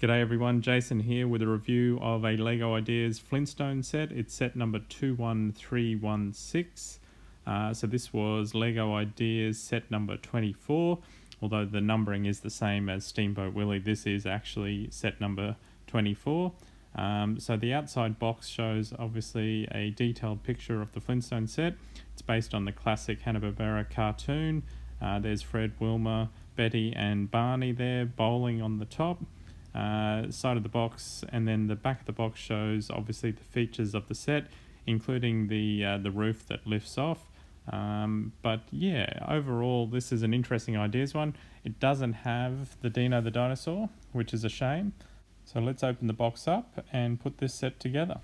G'day everyone, Jason here with a review of a LEGO Ideas Flintstone set. It's set number 21316. So this was LEGO Ideas set number 24, although the numbering is the same as Steamboat Willie. This is actually set number 24. So the outside box shows obviously a detailed picture of the Flintstone set. It's based on the classic Hanna-Barbera cartoon. There's Fred, Wilma, Betty and Barney there bowling on the top. Side of the box, and then the back of the box shows obviously the features of the set, including the roof that lifts off. But yeah, overall this is an interesting ideas one. It doesn't have the Dino the dinosaur, which is a shame. So let's open the box up and put this set together.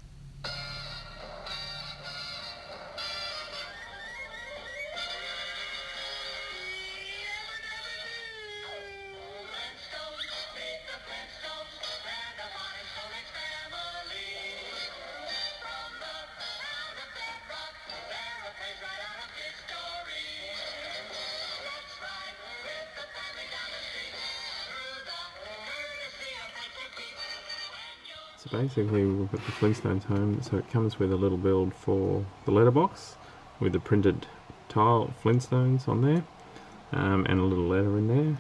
So basically we've got the Flintstones home, so it comes with a little build for the letterbox with the printed tile Flintstones on there, and a little letter in there.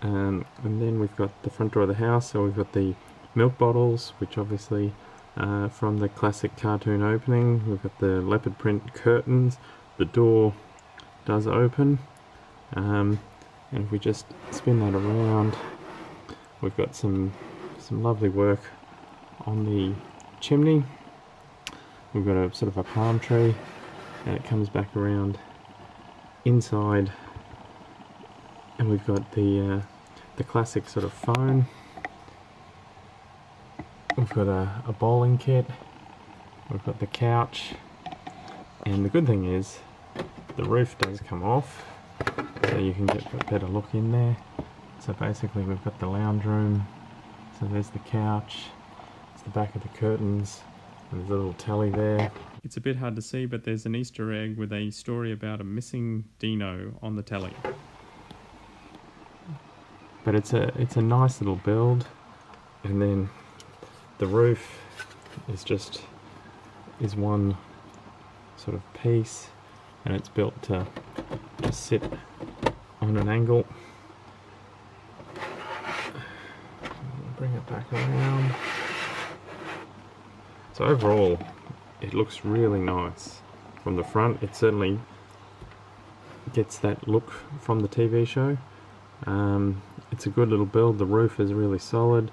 And then we've got the front door of the house, so we've got the milk bottles, which obviously from the classic cartoon opening. We've got the leopard print curtains, the door does open, and if we just spin that around, we've got some lovely work on the chimney. We've got a sort of a palm tree, and it comes back around inside, and we've got the classic sort of phone. We've got a bowling kit, we've got the couch, and the good thing is the roof does come off, so you can get a better look in there. So basically we've got the lounge room, so there's the couch, the back of the curtains, and there's a little telly there. It's a bit hard to see, but there's an Easter egg with a story about a missing dino on the telly. But it's a nice little build, and then the roof is one sort of piece, and it's built to sit on an angle. Bring it back around. So overall, it looks really nice. From the front, it certainly gets that look from the TV show. It's a good little build. The roof is really solid.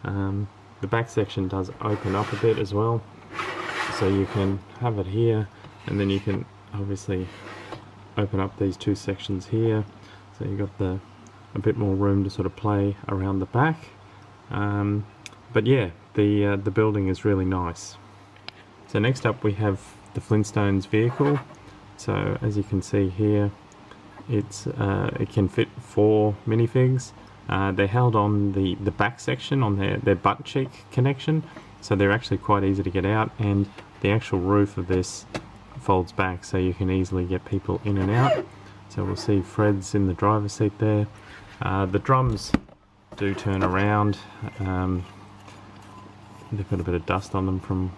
The back section does open up a bit as well. So you can have it here, and then you can obviously open up these two sections here. So you've got a bit more room to sort of play around the back. But yeah, the building is really nice. So next up we have the Flintstones vehicle. So as you can see here, it can fit 4 minifigs. They're held on the back section on their butt cheek connection, so they're actually quite easy to get out, and the actual roof of this folds back so you can easily get people in and out. So we'll see Fred's in the driver's seat there. The drums do turn around. They've got a bit of dust on them from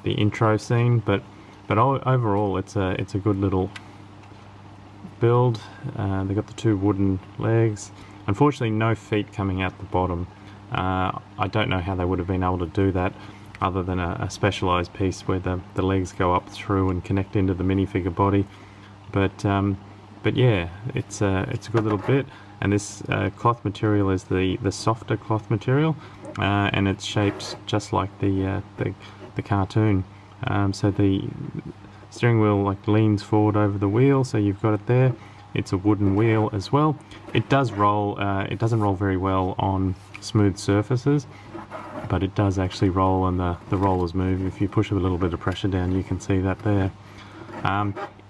the intro scene, but overall it's a good little build. They've got the 2 wooden legs. Unfortunately, no feet coming out the bottom. I don't know how they would have been able to do that other than a specialized piece where the legs go up through and connect into the minifigure body. But yeah, it's a good little bit. And this cloth material is the softer cloth material, and it's shaped just like the cartoon. So the steering wheel leans forward over the wheel, so you've got it there. It's a wooden wheel as well. It does roll. It doesn't roll very well on smooth surfaces, but it does actually roll, and the rollers move. If you push a little bit of pressure down, you can see that there.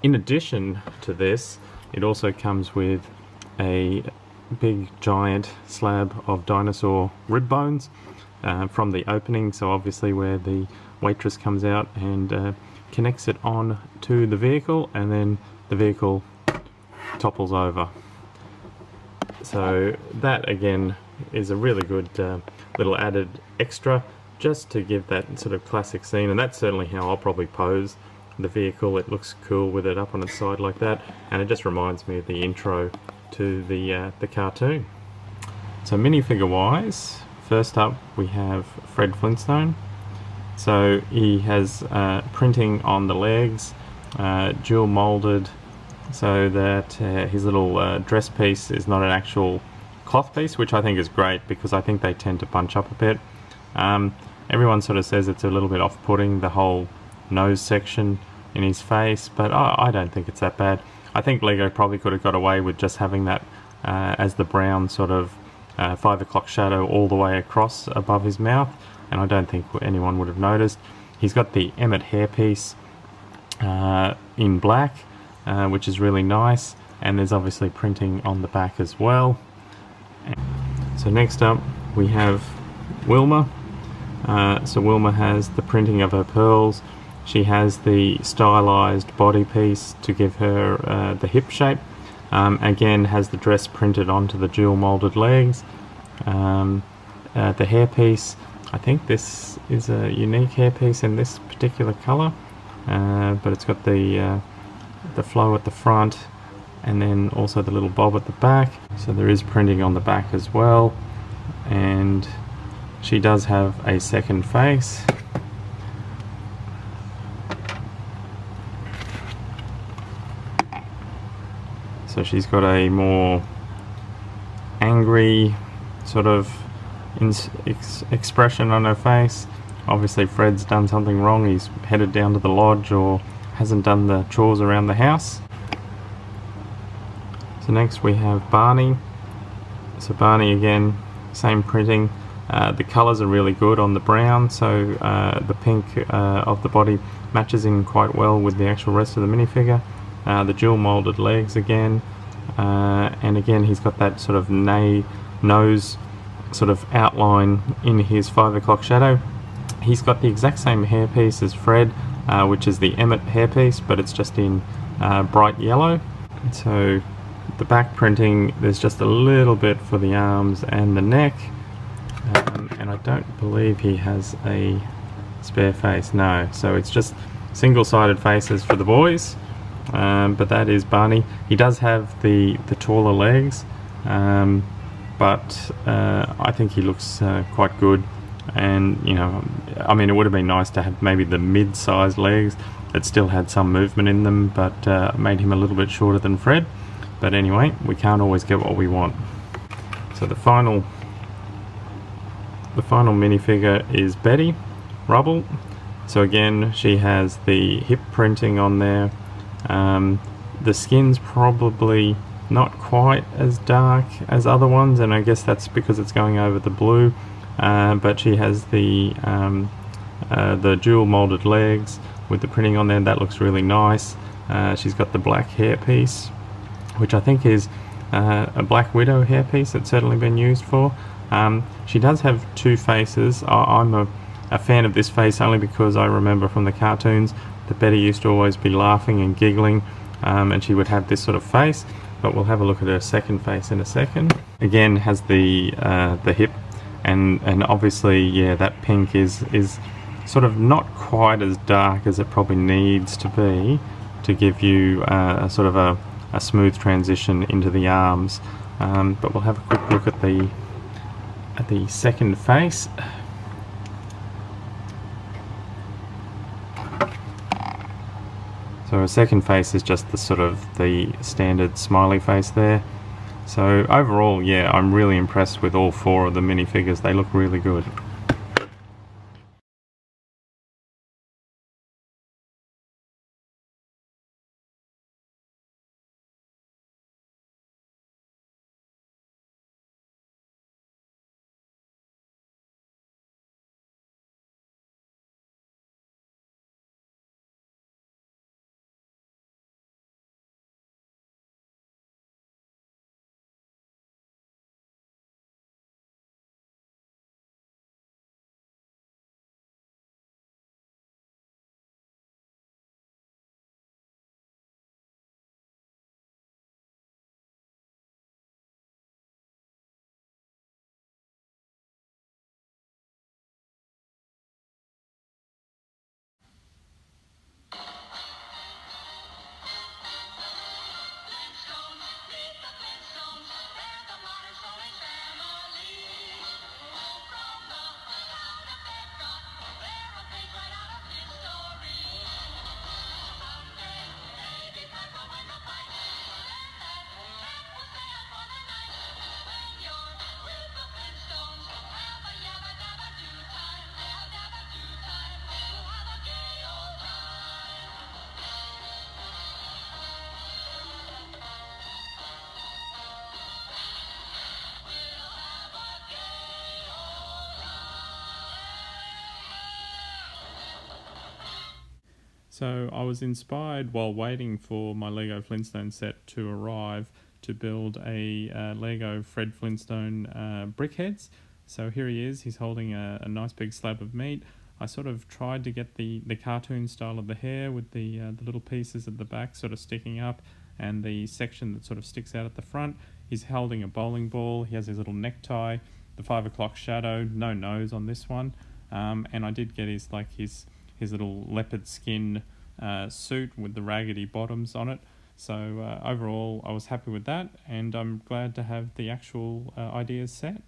In addition to this, it also comes with a big giant slab of dinosaur rib bones from the opening, so obviously where the waitress comes out and connects it on to the vehicle, and then the vehicle topples over. So that again is a really good little added extra, just to give that sort of classic scene, and that's certainly how I'll probably pose the vehicle. It looks cool with it up on its side like that, and it just reminds me of the intro to the cartoon. So minifigure wise, first up we have Fred Flintstone. So he has printing on the legs, dual molded, so that his little dress piece is not an actual cloth piece, which I think is great because I think they tend to bunch up a bit. Everyone sort of says it's a little bit off-putting, the whole nose section in his face, but I don't think it's that bad. I think Lego probably could have got away with just having that as the brown sort of 5 o'clock shadow all the way across above his mouth, and I don't think anyone would have noticed. He's got the Emmett hairpiece in black, which is really nice, and there's obviously printing on the back as well. So next up we have Wilma. So Wilma has the printing of her pearls. She has the stylized body piece to give her the hip shape. Again, has the dress printed onto the dual molded legs. The hairpiece, I think this is a unique hairpiece in this particular colour, but it's got the flow at the front and then also the little bob at the back. So there is printing on the back as well, and she does have a second face. So she's got a more angry sort of expression on her face. Obviously Fred's done something wrong, he's headed down to the lodge or hasn't done the chores around the house. So next we have Barney. So Barney again, same printing. The colours are really good on the brown, so the pink of the body matches in quite well with the actual rest of the minifigure. The dual molded legs again, and again he's got that sort of nose sort of outline in his 5 o'clock shadow. He's got the exact same hairpiece as Fred, which is the Emmett hairpiece, but it's just in bright yellow. So the back printing, there's just a little bit for the arms and the neck, and I don't believe he has a spare face, no, so it's just single-sided faces for the boys. But that is Barney. He does have the taller legs, but I think he looks quite good, and you know, I mean, it would have been nice to have maybe the mid-sized legs that still had some movement in them, but made him a little bit shorter than Fred. But anyway, we can't always get what we want. So the final minifigure is Betty Rubble. So again, she has the hip printing on there. The skin's probably not quite as dark as other ones, and I guess that's because it's going over the blue, but she has the dual molded legs with the printing on there. That looks really nice. She's got the black hairpiece, which I think is a Black Widow hairpiece that's certainly been used for. She does have two faces. I'm a fan of this face only because I remember from the cartoons that Betty used to always be laughing and giggling, and she would have this sort of face. But we'll have a look at her second face in a second. Again, has the hip, and obviously, yeah, that pink is sort of not quite as dark as it probably needs to be to give you a sort of a smooth transition into the arms. But we'll have a quick look at the second face. So her second face is just the sort of the standard smiley face there. So overall, yeah, I'm really impressed with all four of the minifigures. They look really good. So I was inspired while waiting for my Lego Flintstone set to arrive to build a Lego Fred Flintstone brickheads. So here he is, he's holding a nice big slab of meat. I sort of tried to get the cartoon style of the hair with the little pieces at the back sort of sticking up and the section that sort of sticks out at the front. He's holding a bowling ball, he has his little necktie, the 5 o'clock shadow, no nose on this one. And I did get his little leopard skin suit with the raggedy bottoms on it. So overall, I was happy with that, and I'm glad to have the actual ideas set.